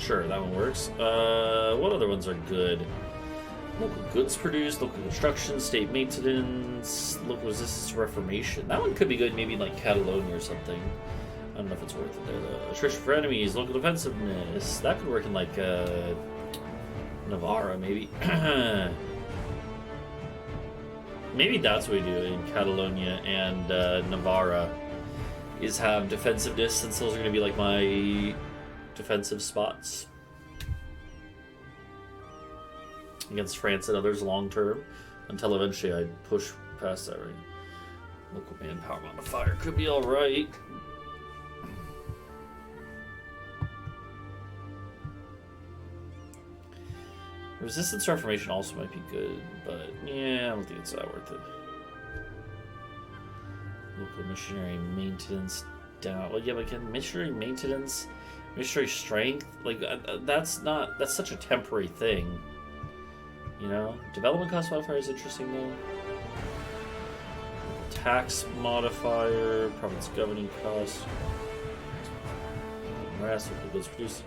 Sure, that one works. What other ones are good? Local goods produced, local construction, state maintenance, local resistance to reformation. That one could be good, maybe like Catalonia or something. I don't know if it's worth it there though. Attrition for enemies, local defensiveness. That could work in like Navarra, maybe. Maybe that's what we do in Catalonia and Navarra, is have defensiveness, since those are going to be like my defensive spots against France and others long term, until eventually I push past that, right? Local manpower modifier could be alright. Resistance to Reformation also might be good, but yeah, I don't think it's that worth it. Local missionary maintenance down. Well, yeah, but again, missionary maintenance, missionary strength, like that's such a temporary thing. You know, development cost modifier is interesting though. Tax modifier, province governing cost. Rest local goods produced.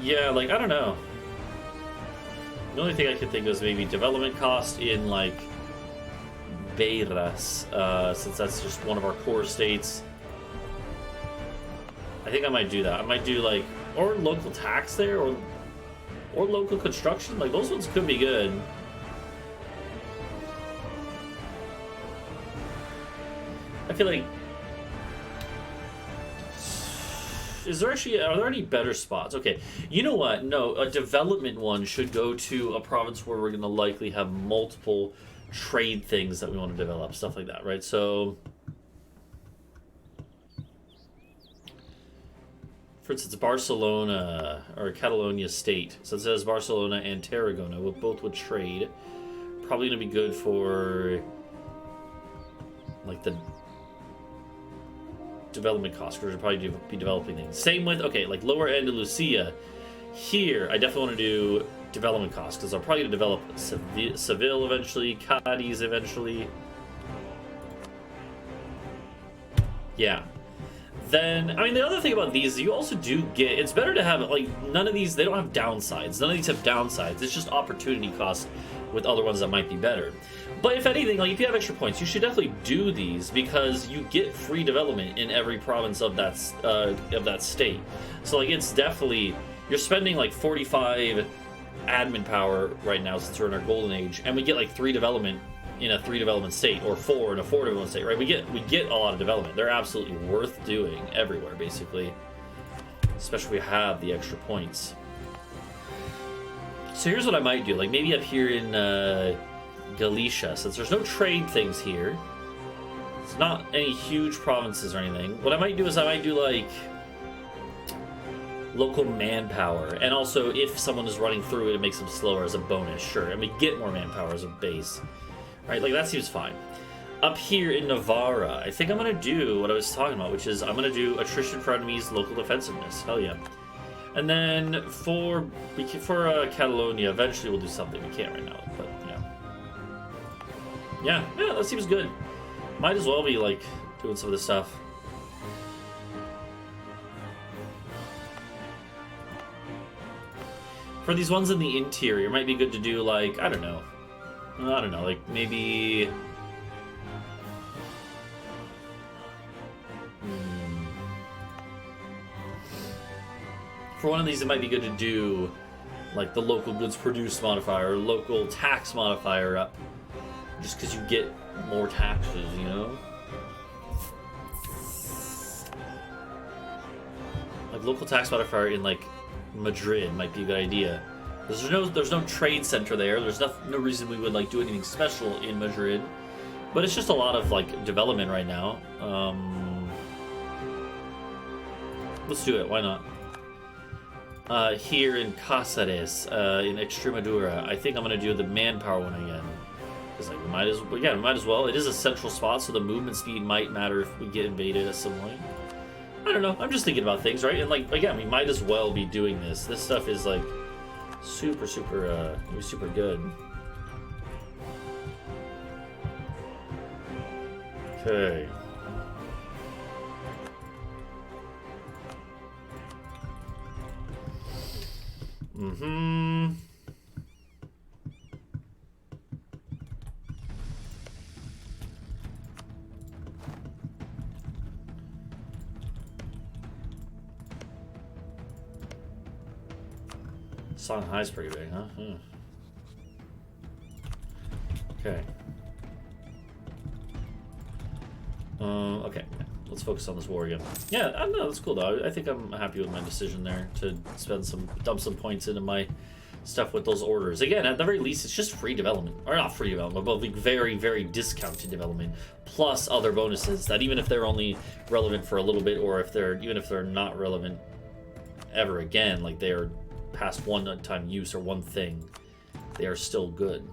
Yeah, like, I don't know. The only thing I could think of is maybe development cost in, like, Beiras, since that's just one of our core states. I think I might do that. I might do, like, or local tax there, or local construction. Like, those ones could be good. I feel like... are there any better spots? Okay, you know what? No, a development one should go to a province where we're going to likely have multiple trade things that we want to develop, stuff like that, right? So, for instance, Barcelona or Catalonia state. So it says Barcelona and Tarragona, both would trade. Probably going to be good for like the development costs, because we'll probably be developing things. Same with, okay, like Lower Andalusia. Here, I definitely want to do development costs, because I'm probably going to develop Seville eventually, Cadiz eventually. Yeah. Then, I mean, the other thing about these is you also do get, it's better to have, like, none of these, they don't have downsides. None of these have downsides. It's just opportunity costs with other ones that might be better. But if anything, like, if you have extra points, you should definitely do these, because you get free development in every province of that state. So, like, it's definitely, you're spending, like, 45 admin power right now since we're in our golden age, and we get, like, 3 development in a 3 development state, or 4 in a 4 development state, right? We get a lot of development. They're absolutely worth doing everywhere, basically. Especially if we have the extra points. So here's what I might do. Like, maybe up here in Galicia, since there's no trade things here. It's not any huge provinces or anything. What I might do is I might do, like, local manpower. And also, if someone is running through it, it makes them slower as a bonus, sure. And we get more manpower as a base. Right, like, that seems fine. Up here in Navarra, I think I'm going to do what I was talking about, which is I'm going to do attrition for enemies, local defensiveness. Hell yeah. And then for Catalonia, eventually we'll do something. We can't right now, but yeah. Yeah, that seems good. Might as well be, like, doing some of this stuff. For these ones in the interior, it might be good to do, like, I don't know, like, maybe... For one of these, it might be good to do, like, the local goods produced modifier, or local tax modifier up. Just because you get more taxes, you know? Like, local tax modifier in, like, Madrid might be a good idea. There's no trade center there. There's no reason we would, like, do anything special in Madrid. But it's just a lot of, like, development right now. Let's do it. Why not? Here in Cáceres, in Extremadura, I think I'm going to do the manpower one again. Because, like, we might as well. It is a central spot, so the movement speed might matter if we get invaded at some point. I don't know. I'm just thinking about things, right? And, like, again, we might as well be doing this. This stuff is, like, super good. Okay. Mm-hmm. Songhai's pretty big, huh? Okay. Okay. Let's focus on this war again. Yeah, I don't know. That's cool though. I think I'm happy with my decision there to dump some points into my stuff with those orders. Again, at the very least, it's just free development, or not free development, but like very, very discounted development, plus other bonuses that even if they're only relevant for a little bit, or even if they're not relevant ever again, like they are past one-time use or one thing, they are still good.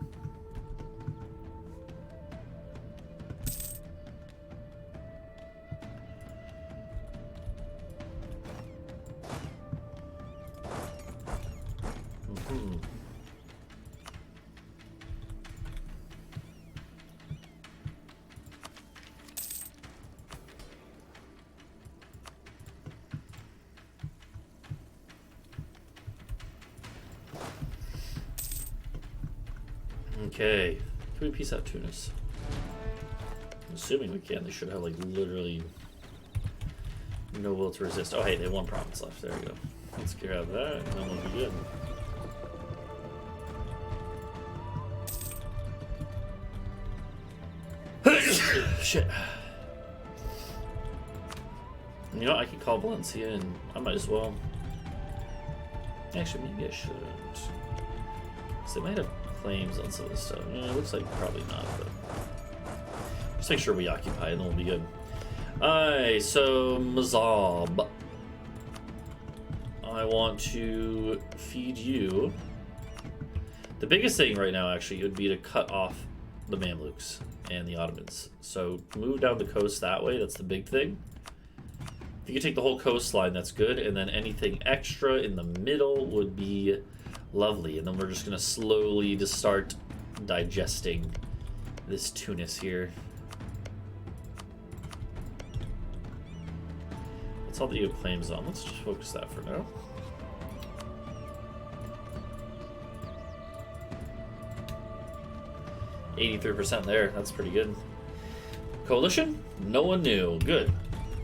Okay, can we piece out Tunis? I'm assuming we can. They should have like literally no will to resist. Oh hey, they have one province left. There we go. Let's grab that, and then we'll be good. Shit. You know, I can call Valencia, and I might as well. Actually, maybe I shouldn't. Because they might have claims on some of this stuff. Yeah, it looks like probably not, but just make sure we occupy and then we'll be good. Alright, so Mazab. I want to feed you. The biggest thing right now actually would be to cut off the Mamluks and the Ottomans. So move down the coast that way, that's the big thing. If you could take the whole coastline, that's good, and then anything extra in the middle would be lovely. And then we're just gonna slowly just start digesting this Tunis here. That's all that you have claims on. Let's just focus that for now. %83 there. That's pretty good. Coalition? No one knew. Good.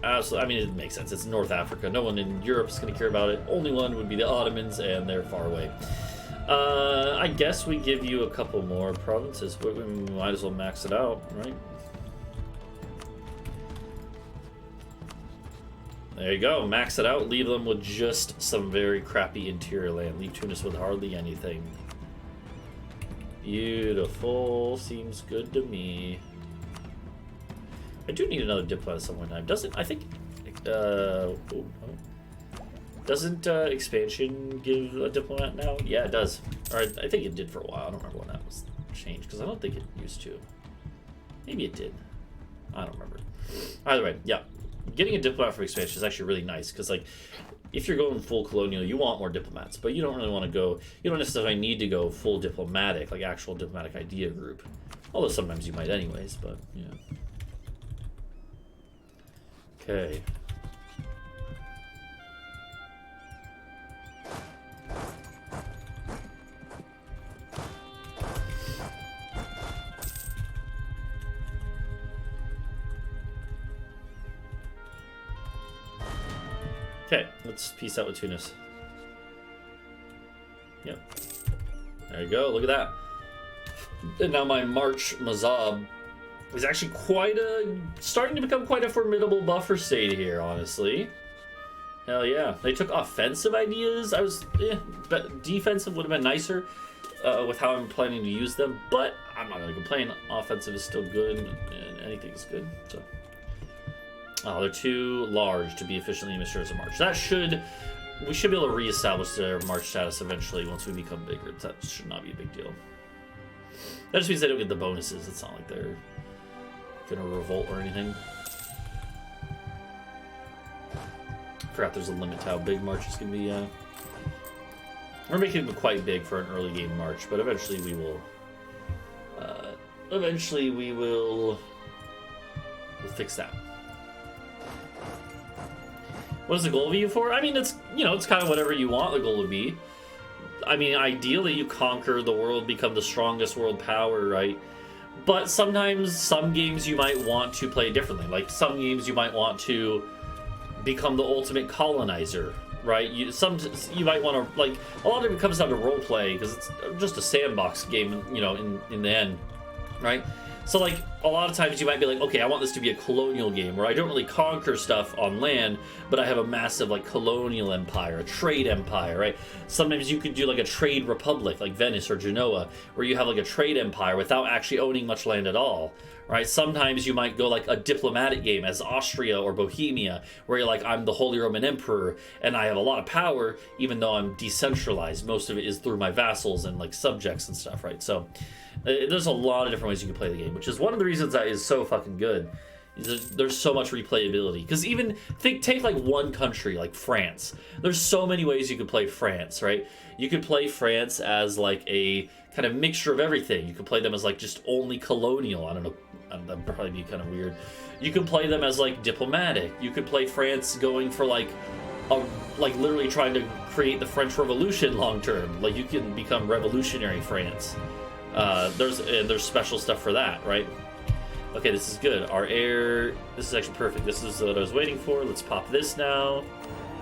Absolutely. I mean, it makes sense. It's North Africa. No one in Europe is going to care about it. Only one would be the Ottomans, and they're far away. I guess we give you a couple more provinces. We might as well max it out, right? There you go. Max it out. Leave them with just some very crappy interior land. Leave Tunis with hardly anything. Beautiful. Seems good to me. I do need another diplomat at some point in time. Doesn't, I think, doesn't expansion give a diplomat now? Yeah, it does. Or I think it did for a while. I don't remember when that was changed, because I don't think it used to. Maybe it did. I don't remember. Either way, yeah. Getting a diplomat for expansion is actually really nice, because, like, if you're going full colonial, you want more diplomats, but you don't really want to go, you don't necessarily need to go full diplomatic, like actual diplomatic idea group. Although sometimes you might anyways, but, yeah. Okay. Okay, let's peace out with Tunis. Yep. There you go, look at that. And now my March Mazab is actually starting to become quite a formidable buffer state here, honestly. Hell yeah. They took offensive ideas. But defensive would have been nicer with how I'm planning to use them, but I'm not going to complain. Offensive is still good, and anything is good, so. Oh, they're too large to be efficiently administered as a march. We should be able to reestablish their march status eventually once we become bigger. That should not be a big deal. That just means they don't get the bonuses. It's not like they're gonna revolt or anything. Forgot there's a limit to how big marches can be. We're making them quite big for an early game march, but eventually we will. We'll fix that. What is the goal of EU4? I mean, it's kind of whatever you want the goal to be. I mean, ideally you conquer the world, become the strongest world power, right? But sometimes some games you might want to play differently. Like some games you might want to become the ultimate colonizer, right? You might want to, like, a lot of it comes down to role play because it's just a sandbox game, you know, in the end, right? So like a lot of times you might be like, okay, I want this to be a colonial game where I don't really conquer stuff on land, but I have a massive like colonial empire, a trade empire, right? Sometimes you could do like a trade republic like Venice or Genoa, where you have like a trade empire without actually owning much land at all, right? Sometimes you might go like a diplomatic game as Austria or Bohemia, where you're like, I'm the Holy Roman Emperor and I have a lot of power, even though I'm decentralized. Most of it is through my vassals and like subjects and stuff, right? So there's a lot of different ways you can play the game, which is one of the reasons that is so fucking good. There's so much replayability. Because even take like one country like France. There's so many ways you could play France, right? You could play France as like a kind of mixture of everything. You could play them as like just only colonial. I don't know, that'd probably be kind of weird. You could play them as like diplomatic. You could play France going for like literally trying to create the French Revolution long term. Like you can become revolutionary France. There's special stuff for that, right? Okay, this is good. Our air, this is actually perfect. This is what I was waiting for. Let's pop this now.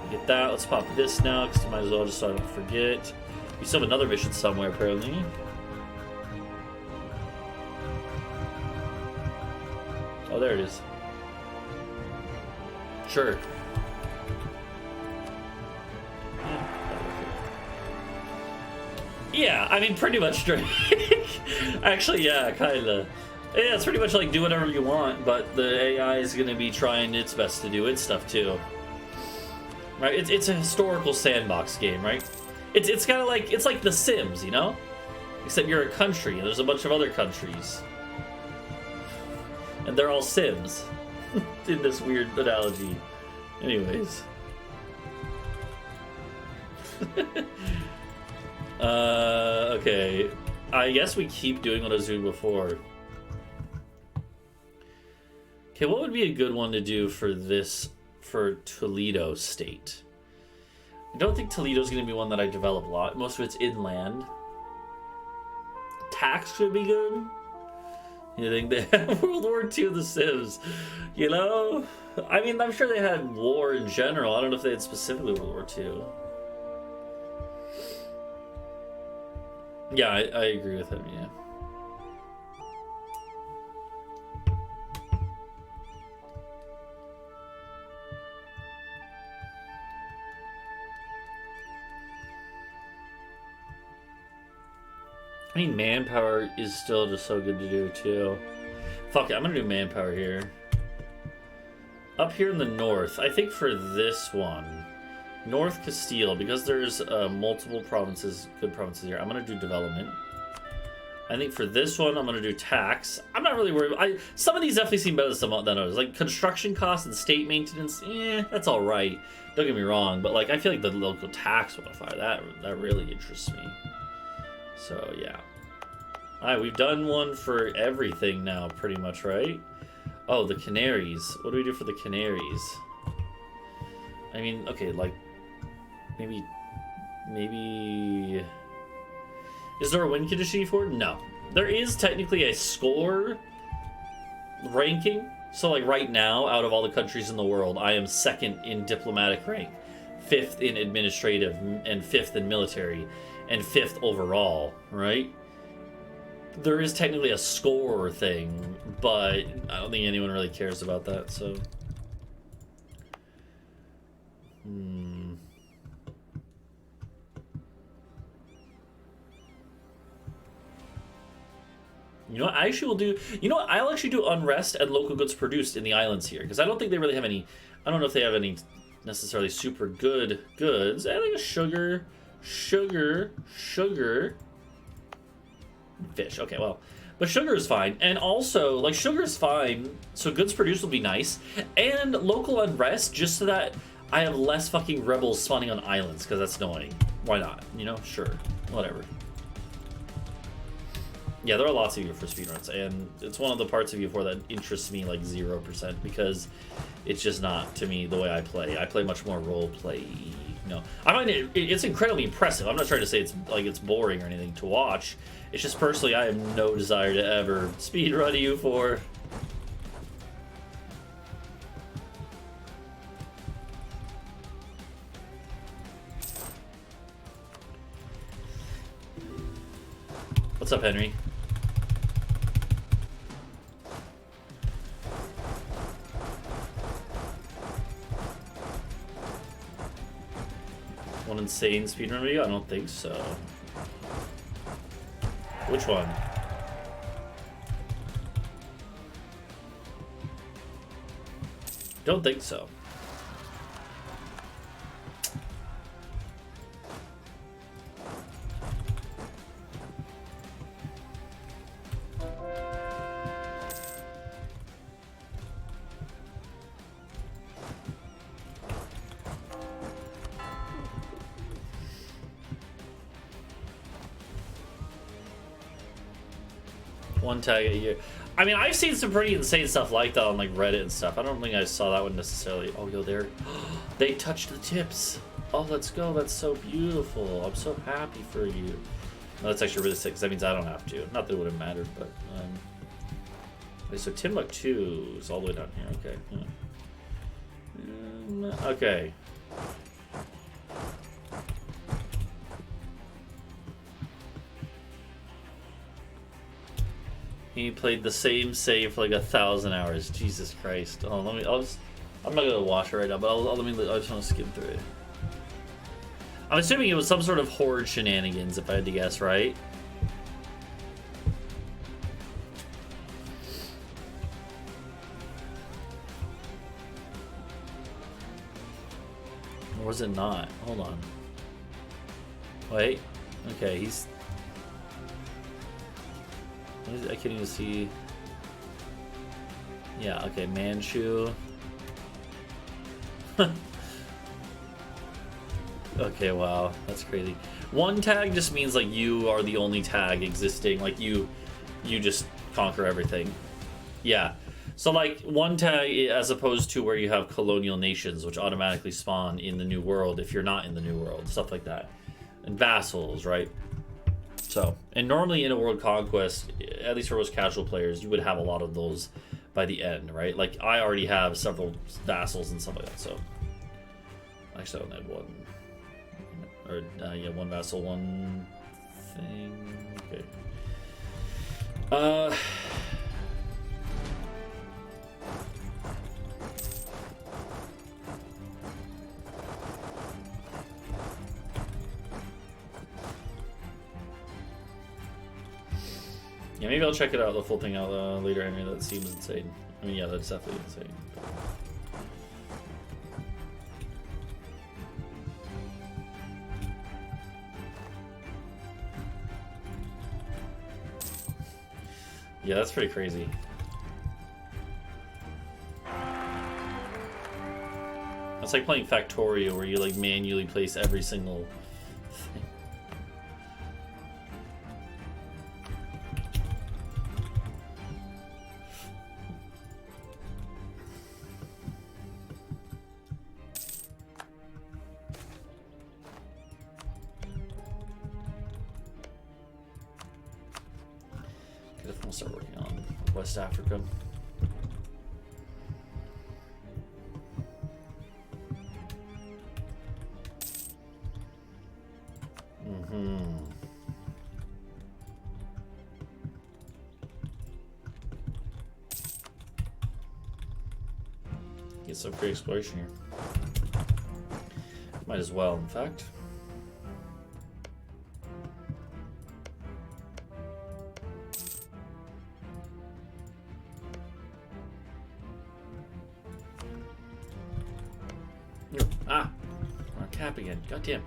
Get that. Let's pop this now, because I might as well just so I don't forget. We still have another mission somewhere, apparently. Oh, there it is. Sure. Yeah, I mean, pretty much straight. Actually, yeah, kinda. Yeah, it's pretty much like do whatever you want, but the AI is gonna be trying its best to do its stuff too. Right? It's a historical sandbox game, right? It's kind of like, it's like The Sims, you know? Except you're a country and there's a bunch of other countries. And they're all Sims. In this weird analogy. Anyways. Okay. I guess we keep doing what I was doing before. Okay, what would be a good one to do for this, for Toledo State? I don't think Toledo's going to be one that I develop a lot. Most of it's inland. Tax should be good. You think they have World War II of The Sims? You know? I mean, I'm sure they had war in general. I don't know if they had specifically World War II. Yeah, I agree with him, yeah. I mean, manpower is still just so good to do, too. Fuck it, I'm gonna do manpower here. Up here in the north, I think for this one, North Castile, because there's multiple provinces, good provinces here, I'm gonna do development. I think for this one, I'm gonna do tax. I'm not really worried. Some of these definitely seem better than others. Like construction costs and state maintenance, that's all right. Don't get me wrong, but like I feel like the local tax modifier, that really interests me. So yeah. Alright, we've done one for everything now, pretty much, right? Oh, the Canaries. What do we do for the Canaries? I mean, okay, like maybe. Is there a win condition for it? No. There is technically a score ranking. So like right now, out of all the countries in the world, I am second in diplomatic rank, 5th in administrative, and 5th in military, and 5th overall, right? There is technically a score thing, but I don't think anyone really cares about that, so. You know what, I actually will do, I'll actually do unrest and local goods produced in the islands here, because I don't think they really have any, I don't know if they have any necessarily super good goods. I think sugar, fish, okay, well, but sugar is fine, and also, like, sugar is fine, so goods produced will be nice, and local unrest, just so that I have less fucking rebels spawning on islands, because that's annoying. Why not, sure, whatever. Yeah, there are lots of EU4 speedruns, and it's one of the parts of EU4 that interests me like 0%, because it's just not, to me, the way I play. I play much more role-play No, I find it's incredibly impressive. I'm not trying to say it's boring or anything to watch. It's just personally, I have no desire to ever speedrun EU4. What's up, Henry? One insane speedrun video? I don't think so. Which one? Don't think so. One tag a year. I mean, I've seen some pretty insane stuff like that on like Reddit and stuff. I don't think I saw that one necessarily. Oh, yo, there. They touched the tips. Oh, let's go. That's so beautiful. I'm so happy for you. No, that's actually really sick, because that means I don't have to. Not that it would have mattered, but... Okay, so Timbuktu is all the way down here. Okay. Okay. He played the same save for like 1,000 hours. Jesus Christ. Oh, let me. I'm not gonna watch it right now, but I just want to skim through it. I'm assuming it was some sort of horde shenanigans, if I had to guess, right? Or was it not? Hold on. Wait. Okay, he's... I can't even see... Yeah, okay, Manchu. Okay, wow, that's crazy. One tag just means like you are the only tag existing, like you just conquer everything. Yeah, so like one tag as opposed to where you have colonial nations which automatically spawn in the new world if you're not in the new world, stuff like that. And vassals, right? So, and normally in a world conquest, at least for most casual players, you would have a lot of those by the end, right? Like I already have several vassals and stuff like that, so actually I only have one. Or, yeah, one vassal, one thing. Okay. Yeah, maybe I'll check it out, the full thing out later, Henry. That seems insane. I mean, yeah, that's definitely insane. Yeah, that's pretty crazy. It's like playing Factorio, where you like manually place every single thing. I'll start working on West Africa. Get some free exploration here. Might as well, in fact. Ah, our cap again. Goddamn.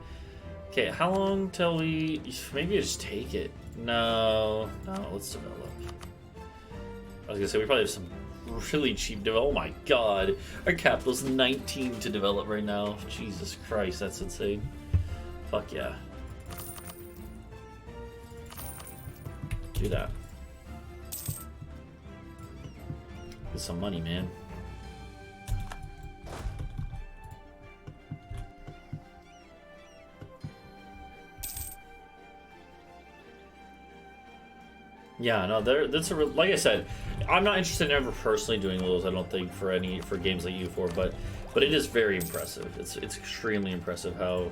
Okay, how long till we... Maybe just take it. No, let's develop. I was gonna say, we probably have some really cheap develop. Oh my god. Our capital's 19 to develop right now. Jesus Christ, that's insane. Fuck yeah. Do that. Get some money, man. Yeah, no, that's like I said, I'm not interested in ever personally doing those. I don't think for games like EU4, but it is very impressive. It's extremely impressive how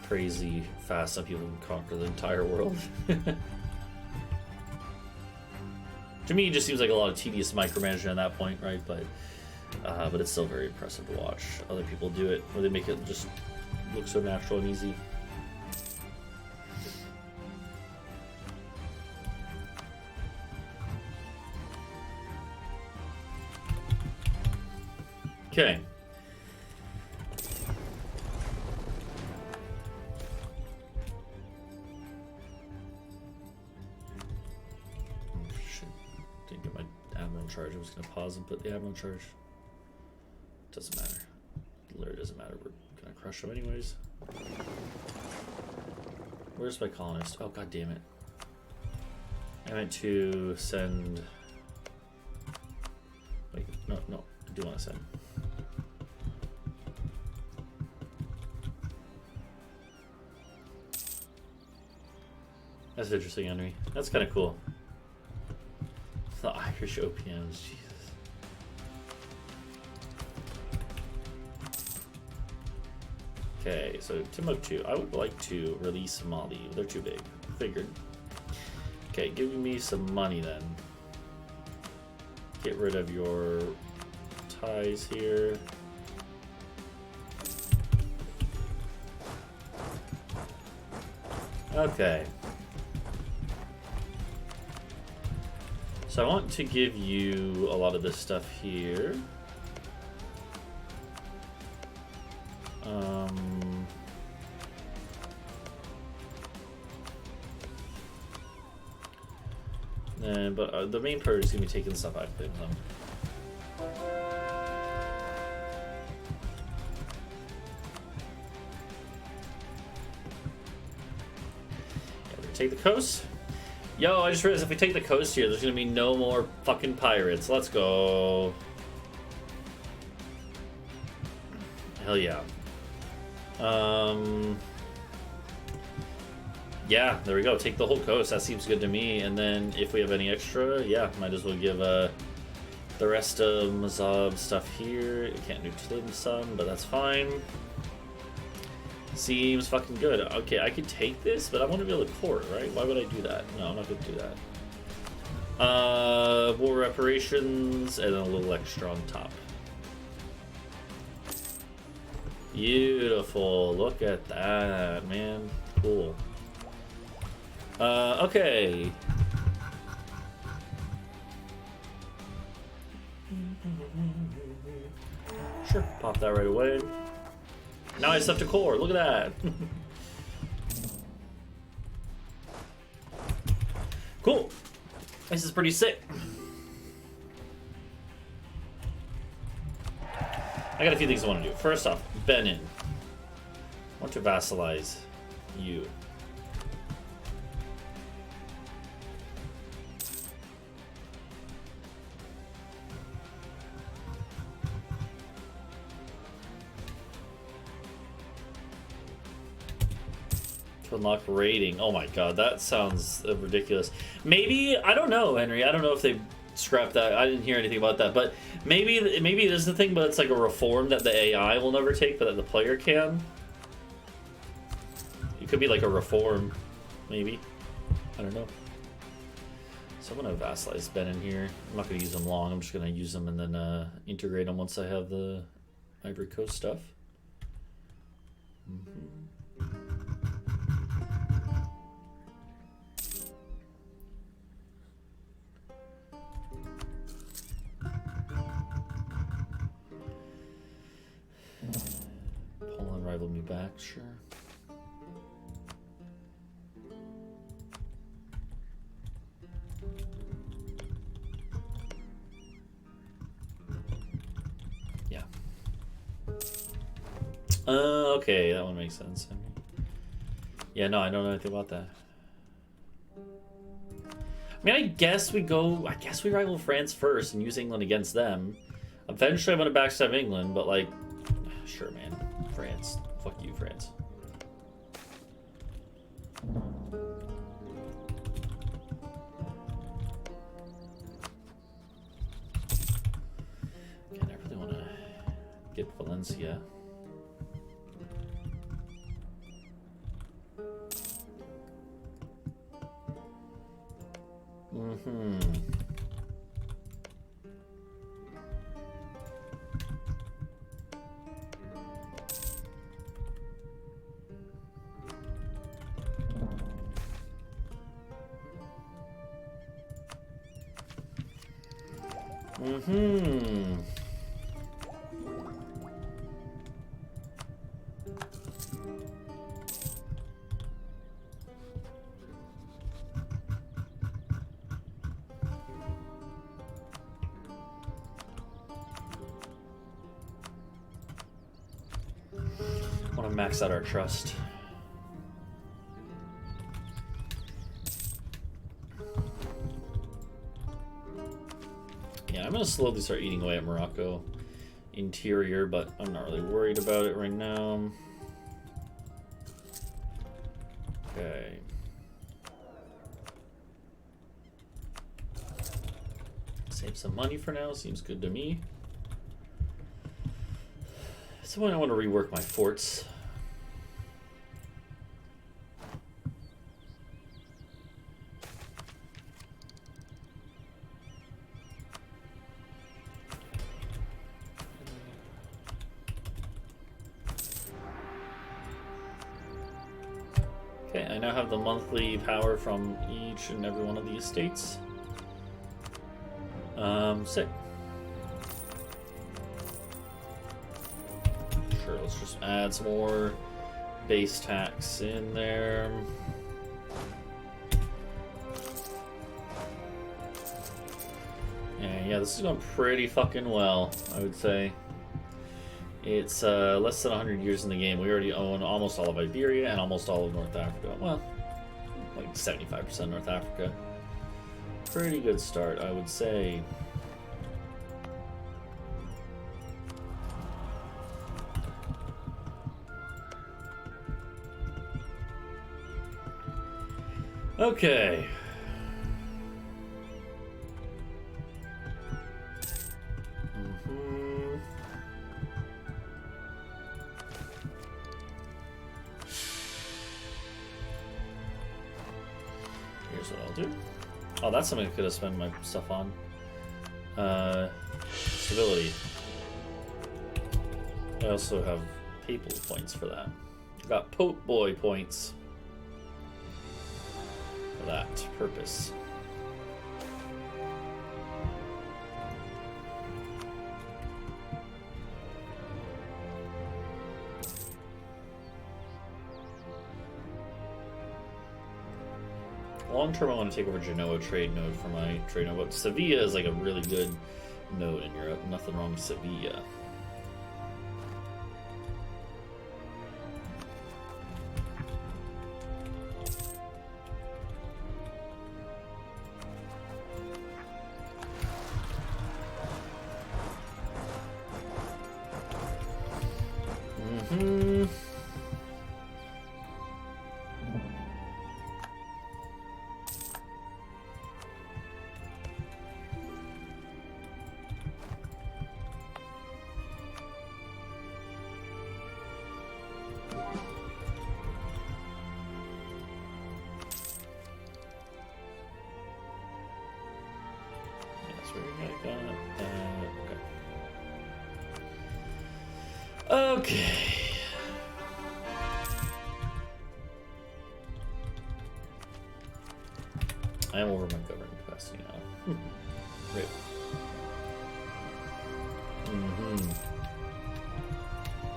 crazy fast some people can conquer the entire world. To me, it just seems like a lot of tedious micromanagement at that point, right? But it's still very impressive to watch other people do it, where they make it just look so natural and easy. Okay. Shit. Didn't get my admiral charge. I was gonna pause and put the admiral charge. Doesn't matter. It literally doesn't matter. We're gonna crush them anyways. Where's my colonist? Oh, god damn it. I meant to send... Wait, no, I do want to send. That's interesting, Henry. That's kind of cool. The Irish OPMs, Jesus. Okay, so Timbuktu. I would like to release Mali. They're too big. Figured. Okay, give me some money then. Get rid of your ties here. Okay. So I want to give you a lot of this stuff here. But the main part is going to be taking stuff I claim them. Yeah, we're going to take the coast. Yo, I just realized if we take the coast here, there's going to be no more fucking pirates. Let's go. Hell yeah. Yeah, there we go. Take the whole coast. That seems good to me. And then if we have any extra, yeah, might as well give the rest of Mazab stuff here. Can't do Tlimson, but that's fine. Seems fucking good. Okay, I could take this, but I want to be able to court, right? Why would I do that? No, I'm not going to do that. War reparations, and then a little extra on top. Beautiful. Look at that, man. Cool. Okay. Sure, pop that right away. Now I just have to core. Look at that. Cool. This is pretty sick. I got a few things I want to do. First off, Benin. I want to vassalize you. To unlock raiding. Oh my god, that sounds ridiculous. Maybe, I don't know, Henry. I don't know if they scrapped that. I didn't hear anything about that. But maybe it is the thing, but it's like a reform that the AI will never take, but that the player can. It could be like a reform, maybe. I don't know. So I'm going to vassalize Benin here. I'm not going to use them long. I'm just going to use them and then integrate them once I have the Ivory Coast stuff. Poland rivaled me back, sure. Yeah. Okay, that one makes sense. Yeah, no, I don't know anything about that. I mean, I guess we rival France first and use England against them. Eventually I'm gonna backstab England, but like, sure, man. France. Fuck you, France. Valencia. Want to max out our trust. Yeah, I'm gonna slowly start eating away at Morocco interior, but I'm not really worried about it right now. Okay. Save some money for now, seems good to me. So I want to rework my forts. Okay, I now have the monthly power from each and every one of the estates. Sick. Sure, let's just add some more base tax in there. And yeah, this is going pretty fucking well, I would say. It's less than 100 years in the game. We already own almost all of Iberia and almost all of North Africa. Well, like 75% North Africa. Pretty good start, I would say. Okay. Here's what I'll do. Oh, that's something I could have spent my stuff on. Stability. I also have papal points for that. I got Pope Boy points for that purpose. Long term, I want to take over Genoa trade node for my trade node, but Sevilla is like a really good node in Europe. Nothing wrong with Sevilla. Okay. I am over my governing capacity now. Great.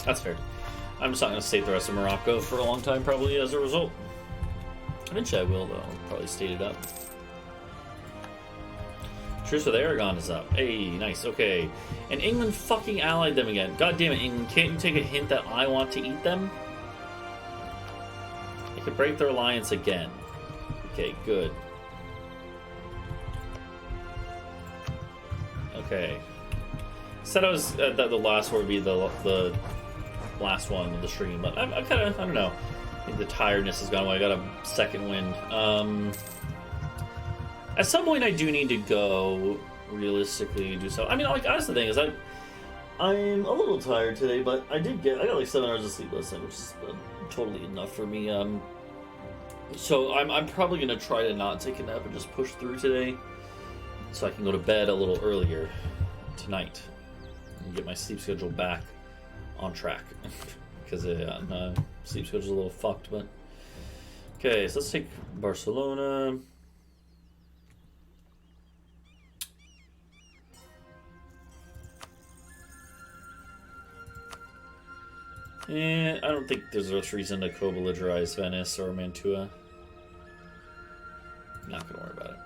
That's fair. I'm just not going to state the rest of Morocco for a long time, probably, as a result. Eventually I will, though. I'll probably state it up. Truce with Aragon is up. Hey, nice. Okay. And England fucking allied them again. God damn it, England. Can't you take a hint that I want to eat them? They could break their alliance again. Okay, good. Okay. Said I was that the last one would be the last one of the stream, but I kind of, I don't know. I think the tiredness has gone away. I got a second wind. At some point, I do need to go realistically do so. I mean, like, that's the thing is, I'm a little tired today, but I got like 7 hours of sleep last night, which is totally enough for me. So I'm probably gonna try to not take a nap and just push through today, so I can go to bed a little earlier tonight and get my sleep schedule back on track. Because my sleep schedule's a little fucked, but okay. So let's take Barcelona. I don't think there's much reason to co-belligerize Venice or Mantua. Not gonna worry about it.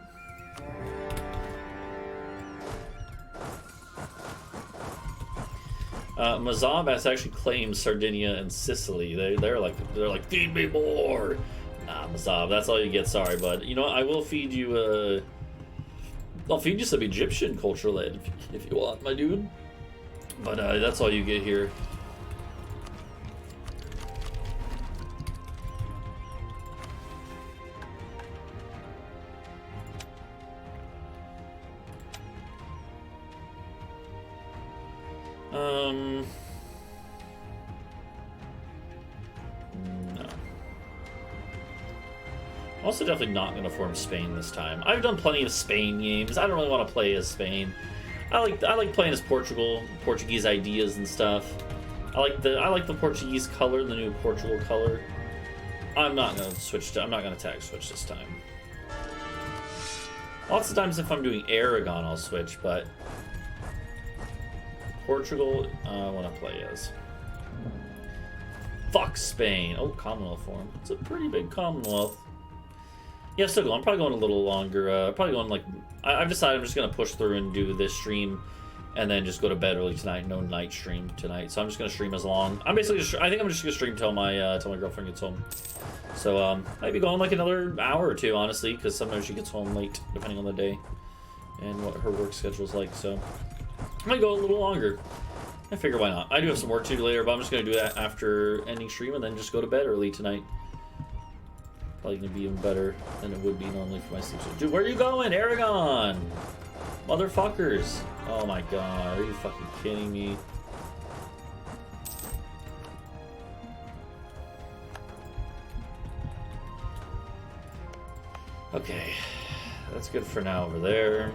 Mazab has actually claimed Sardinia and Sicily. They're like feed me more. Nah, Mazab, that's all you get. Sorry, but you know what? I will feed you. I'll feed you some Egyptian cultural aid if you want, my dude. But that's all you get here. No. I'm also definitely not going to form Spain this time. I've done plenty of Spain games. I don't really want to play as Spain. I like playing as Portugal, Portuguese ideas and stuff. I like the Portuguese color, the new Portugal color. I'm not going to tag switch this time. Lots of times if I'm doing Aragon, I'll switch, but Portugal, I want to play as. Fuck Spain. Oh, Commonwealth form. It's a pretty big Commonwealth. Yeah, still going. I'm probably going a little longer. Probably going like... I've decided I'm just going to push through and do this stream and then just go to bed early tonight. No night stream tonight. So I'm just going to stream as long. I think I'm just going to stream till my girlfriend gets home. So might be going like another hour or two, honestly, because sometimes she gets home late, depending on the day and what her work schedule's like. So I might go a little longer. I figure why not. I do have some work to do later, but I'm just going to do that after ending stream and then just go to bed early tonight. Probably going to be even better than it would be normally for my sleep. Dude, where are you going? Aragon! Motherfuckers! Oh my god, are you fucking kidding me? Okay, that's good for now over there.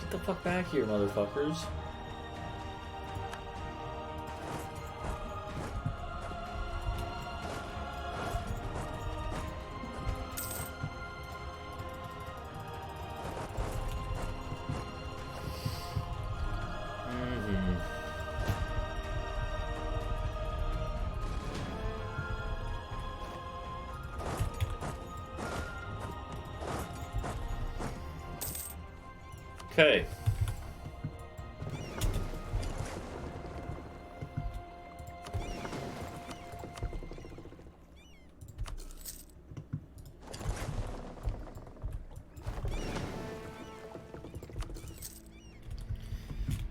Get the fuck back here, motherfuckers. Okay.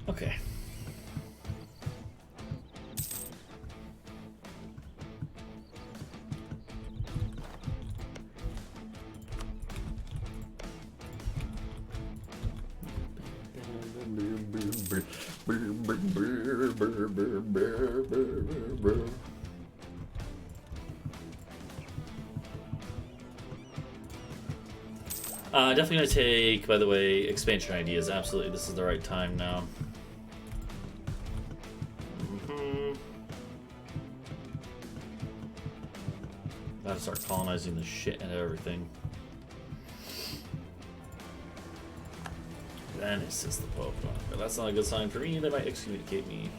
Okay. Definitely gonna take, by the way, expansion ideas. Absolutely, this is the right time now. Gotta start colonizing the shit out of everything. Venice is the Pope. But that's not a good sign for me. They might excommunicate me.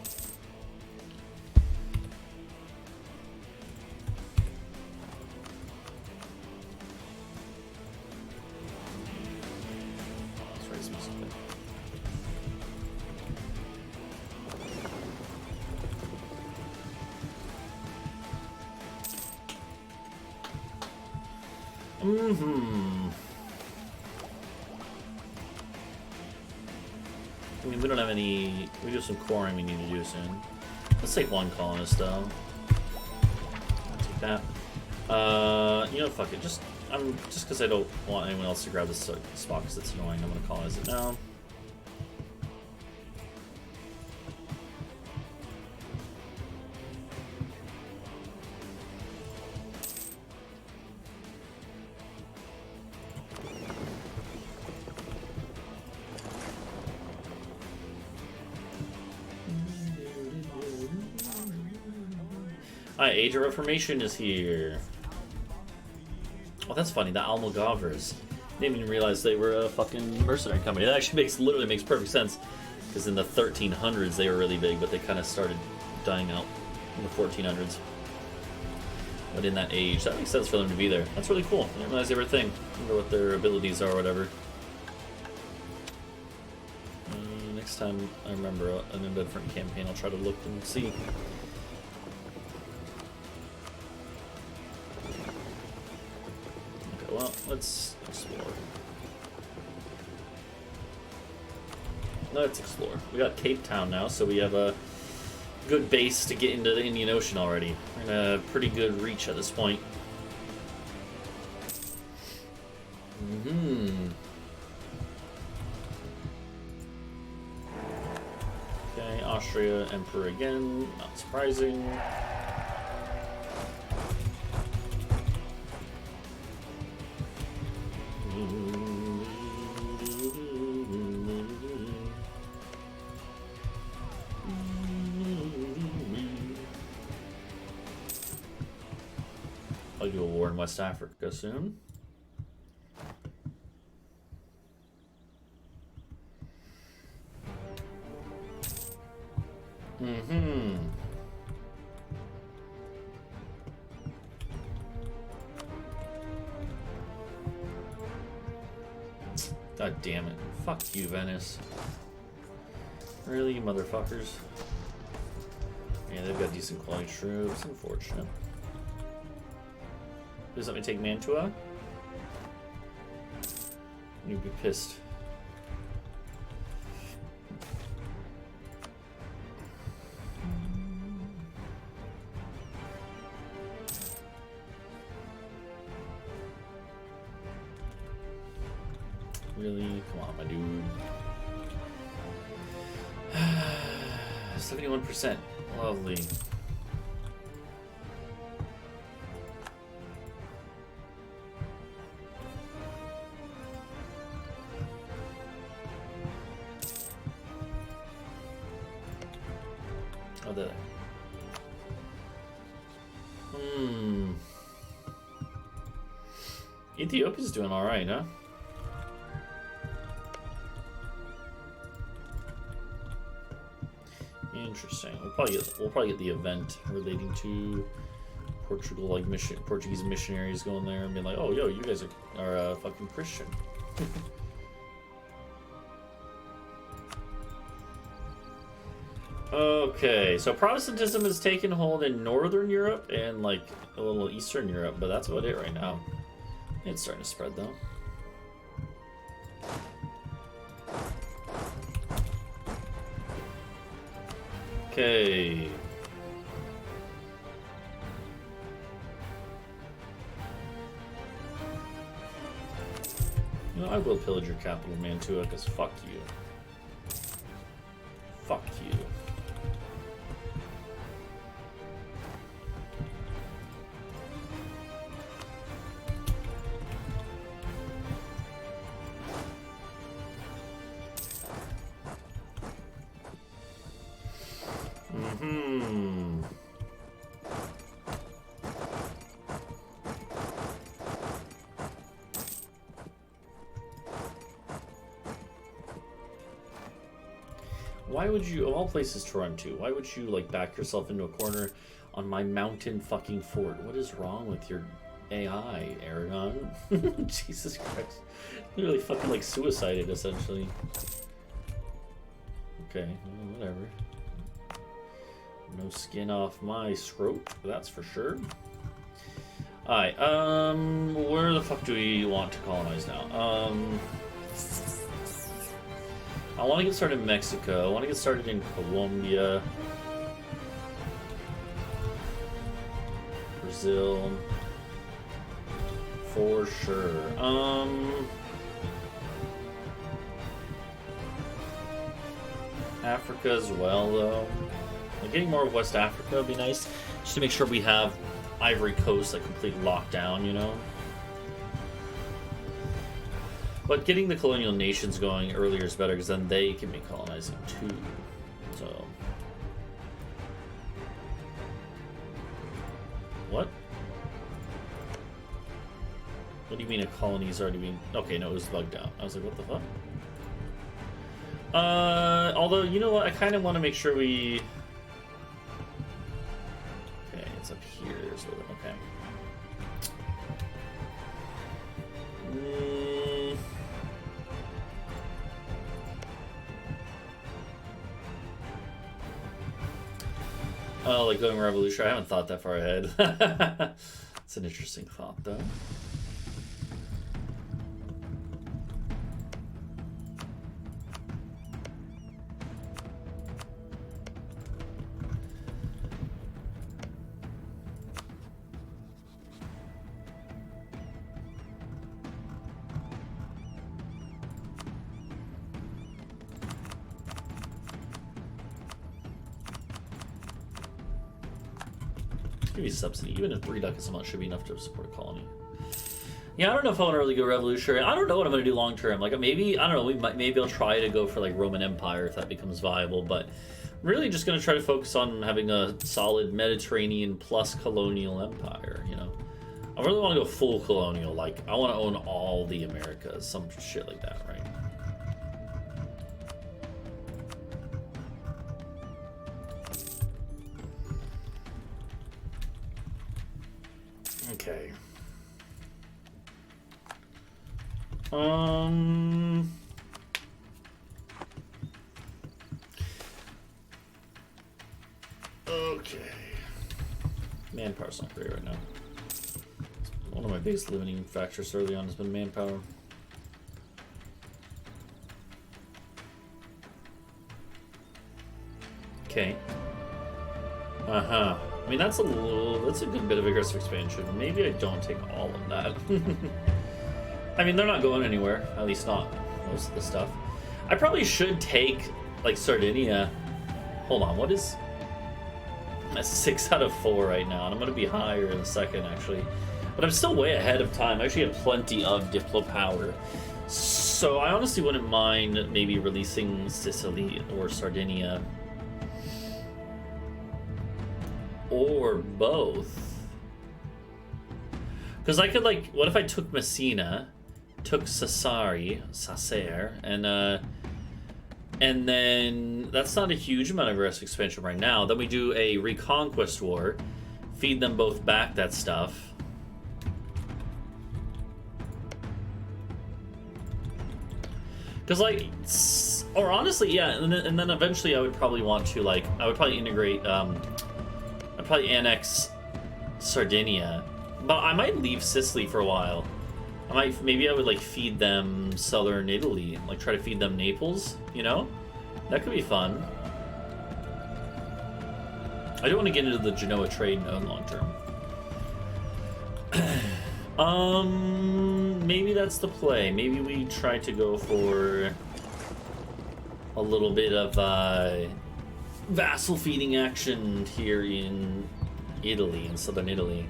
Let's raise music a bit. I mean, we don't have any. We do have some quarrying we need to do soon. Let's take one colonist though. I'll take that. You know, fuck it. Just because I don't want anyone else to grab this spot because it's annoying. I'm gonna colonize it now. Age of Reformation is here. Oh, that's funny. The Almogavers. Didn't even realize they were a fucking mercenary company. That actually literally makes perfect sense. Because in the 1300s they were really big, but they kind of started dying out in the 1400s. But in that age, that makes sense for them to be there. That's really cool. I didn't realize they were a thing. I wonder what their abilities are or whatever. Next time I remember an different campaign, I'll try to look and see. Well, let's explore. Let's explore. We got Cape Town now, so we have a good base to get into the Indian Ocean already. We're in a pretty good reach at this point. Okay, Austria Emperor again. Not surprising. I'll do a war in West Africa soon. God damn it. Fuck you, Venice. Really, you motherfuckers? Yeah, they've got decent quality troops. Unfortunate. Please let me take Mantua. You'd be pissed. Really? Come on, my dude. 71%. Lovely. Oh, did I? Ethiopia's doing alright, huh? Interesting. We'll probably get the event relating to Portugal, like Portuguese missionaries going there and being like, "Oh, yo, you guys are fucking Christian." Okay, so Protestantism has taken hold in Northern Europe and like a little Eastern Europe, but that's about it right now. It's starting to spread though. Okay. You know, I will pillage your capital, Mantua, because fuck you. Fuck you. Why would you, of all places to run to, why would you, like, back yourself into a corner on my mountain fucking fort? What is wrong with your AI, Aragon? Jesus Christ. Literally fucking, like, suicided, essentially. Okay, well, whatever. No skin off my scrote, that's for sure. Alright, where the fuck do we want to colonize now? I want to get started in Mexico. I want to get started in Colombia. Brazil. For sure. Africa as well, though. Like, getting more of West Africa would be nice. Just to make sure we have Ivory Coast, like, completely locked down, you know? But getting the colonial nations going earlier is better, because then they can be colonizing too. So, what? What do you mean a colony's already been? Okay, no, it was bugged out. I was like, what the fuck? Although, you know what? I kind of want to make sure we. Okay, it's up here. So okay. Oh, like going revolution. I haven't thought that far ahead. It's an interesting thought, though. Give me subsidy. Even if 3 ducats a month should be enough to support a colony. Yeah, I don't know if I want to really go revolutionary. I don't know what I'm going to do long term. Like, maybe, I don't know, maybe I'll try to go for, like, Roman Empire if that becomes viable, but really just going to try to focus on having a solid Mediterranean plus colonial empire, you know? I really want to go full colonial. Like, I want to own all the Americas, some shit like that, right? Okay. Okay. Manpower's not great right now. One of my biggest limiting factors early on has been manpower. Okay. Uh-huh. I mean, that's a good bit of aggressive expansion. Maybe I don't take all of that. I mean, they're not going anywhere. At least not most of the stuff. I probably should take, like, Sardinia. Hold on, what is... That's 6 out of 4 right now, and I'm going to be higher in a second, actually. But I'm still way ahead of time. I actually have plenty of Diplo power. So I honestly wouldn't mind maybe releasing Sicily or Sardinia. Or both. Because I could, like, what if I took Messina, took Sassari, and then that's not a huge amount of aggressive expansion right now. Then we do a reconquest war, feed them both back that stuff. Because, like, or honestly, yeah, and then eventually I would probably want to, like, I would probably integrate, I'd probably annex Sardinia, but I might leave Sicily for a while. Maybe I would, like, feed them southern Italy, like try to feed them Naples, you know? That could be fun. I don't want to get into the Genoa trade no long term. Maybe that's the play. Maybe we try to go for a little bit of vassal feeding action here in Italy, in southern Italy.